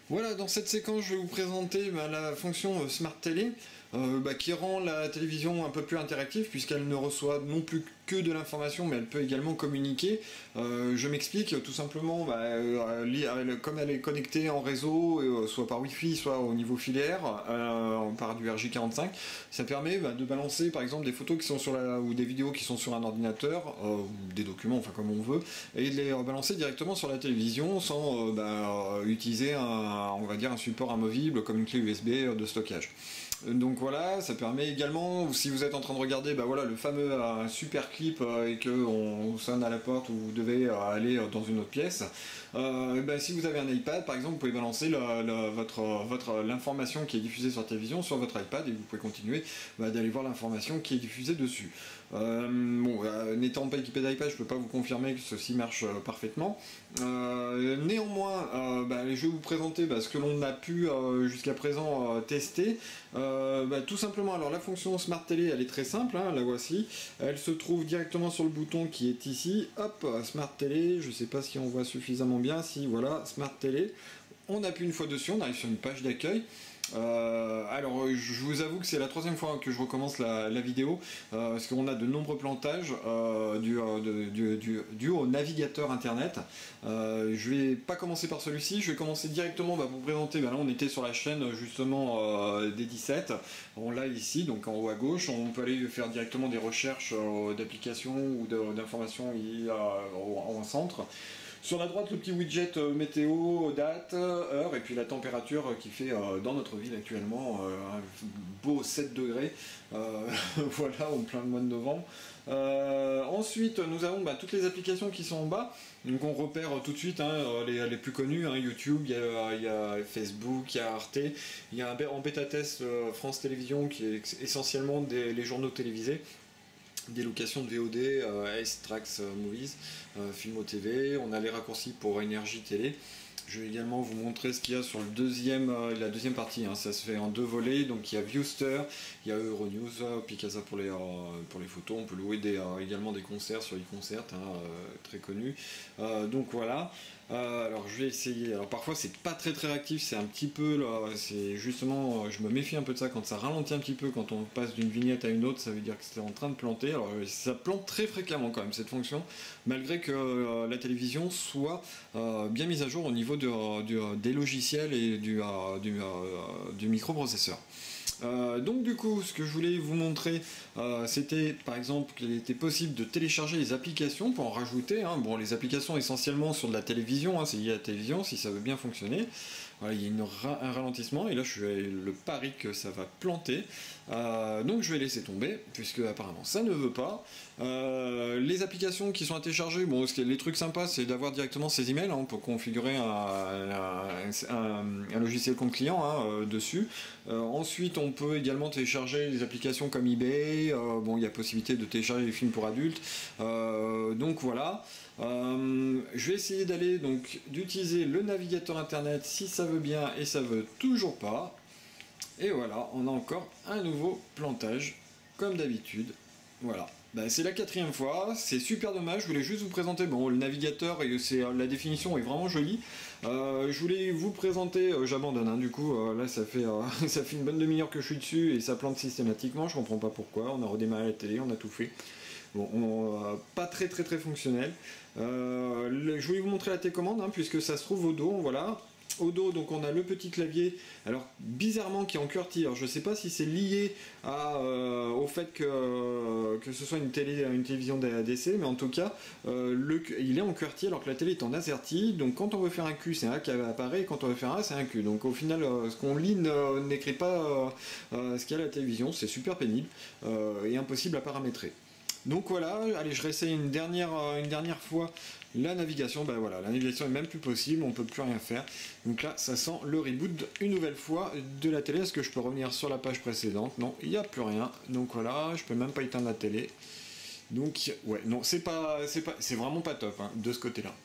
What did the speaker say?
Voilà, dans cette séquence, je vais vous présenter la fonction Smart Télé qui rend la télévision un peu plus interactive puisqu'elle ne reçoit non plus que de l'information, mais elle peut également communiquer. Je m'explique, tout simplement, comme elle est connectée en réseau, soit par Wi-Fi, soit au niveau filaire, par du RJ45, ça permet de balancer par exemple des photos qui sont ou des vidéos qui sont sur un ordinateur, ou des documents, enfin comme on veut, et de les balancer directement sur la télévision sans utiliser on va dire un support amovible comme une clé USB de stockage. Donc voilà, ça permet également, si vous êtes en train de regarder le fameux super clip et qu'on sonne à la porte ou vous devez aller dans une autre pièce, si vous avez un iPad par exemple, vous pouvez balancer l'information qui est diffusée sur la télévision sur votre iPad et vous pouvez continuer d'aller voir l'information qui est diffusée dessus. N'étant pas équipé d'iPad, je ne peux pas vous confirmer que ceci marche parfaitement. Néanmoins, je vais vous présenter ce que l'on a pu jusqu'à présent tester. Tout simplement, alors la fonction Smart Télé, elle est très simple, la voici. Elle se trouve directement sur le bouton qui est ici. Hop, Smart Télé, je ne sais pas si on voit suffisamment bien. Si, voilà, Smart Télé. On appuie une fois dessus, on arrive sur une page d'accueil. Alors je vous avoue que c'est la troisième fois que je recommence la vidéo parce qu'on a de nombreux plantages dû au navigateur internet. Je vais pas commencer par celui-ci, je vais commencer directement pour vous présenter. Là on était sur la chaîne justement des 17, on l'a ici donc en haut à gauche. On peut aller faire directement des recherches d'applications ou d'informations en centre. Sur la droite, le petit widget météo, date, heure, et puis la température qui fait dans notre ville actuellement un beau 7 degrés, voilà, en plein mois de novembre. Ensuite, nous avons toutes les applications qui sont en bas, donc on repère tout de suite les plus connues, YouTube, il y a Facebook, il y a Arte, il y a en bêta-test France Télévisions qui est essentiellement les journaux télévisés. Des locations de VOD, Ace Trax Movies, Filmo TV, on a les raccourcis pour Énergie Télé. Je vais également vous montrer ce qu'il y a sur la deuxième partie, ça se fait en deux volets, donc il y a Viewster, il y a Euronews, Picasa pour les photos, on peut louer également des concerts sur eConcert, très connu, donc voilà. Alors je vais essayer, alors parfois c'est pas très réactif, c'est un petit peu là, c'est justement, je me méfie un peu de ça quand ça ralentit un petit peu, quand on passe d'une vignette à une autre, ça veut dire que c'est en train de planter. Alors ça plante très fréquemment quand même cette fonction, malgré que la télévision soit bien mise à jour au niveau des logiciels et du microprocesseur. Donc du coup, ce que je voulais vous montrer, c'était par exemple qu'il était possible de télécharger les applications pour en rajouter. Les applications essentiellement sur de la télévision, c'est lié à la télévision, si ça veut bien fonctionner. Voilà, il y a un ralentissement et là je vais le pari que ça va planter. Donc je vais laisser tomber puisque apparemment ça ne veut pas. Les applications qui sont à télécharger, les trucs sympas c'est d'avoir directement ces emails pour configurer un logiciel compte client dessus. Ensuite on peut également télécharger des applications comme eBay. Il y a possibilité de télécharger des films pour adultes. Donc voilà. Je vais essayer d'utiliser le navigateur internet si ça veut bien et ça veut toujours pas. Et voilà, on a encore un nouveau plantage comme d'habitude. Voilà. C'est la quatrième fois, c'est super dommage, je voulais juste vous présenter le navigateur et la définition est vraiment jolie. Je voulais vous présenter, j'abandonne du coup, là ça fait une bonne demi-heure que je suis dessus et ça plante systématiquement, je comprends pas pourquoi, on a redémarré la télé, on a tout fait. Pas très fonctionnel. Je voulais vous montrer la télécommande puisque ça se trouve au dos, voilà. Au dos, donc on a le petit clavier, alors bizarrement qui est en QWERTY. Alors je sais pas si c'est lié au fait que ce soit une télévision d'ADC, mais en tout cas il est en QWERTY alors que la télé est en AZERTY. Donc quand on veut faire un Q, c'est un A qui apparaît, et quand on veut faire un A, c'est un Q. Donc au final, ce qu'on lit n'écrit pas ce qu'il y a à la télévision. C'est super pénible et impossible à paramétrer. Donc voilà, allez, je réessaye une dernière fois la navigation. Voilà, la navigation est même plus possible, on peut plus rien faire. Donc là, ça sent le reboot une nouvelle fois de la télé. Est-ce que je peux revenir sur la page précédente? Non, il n'y a plus rien. Donc voilà, je peux même pas éteindre la télé. Donc ouais, non, c'est vraiment pas top de ce côté-là.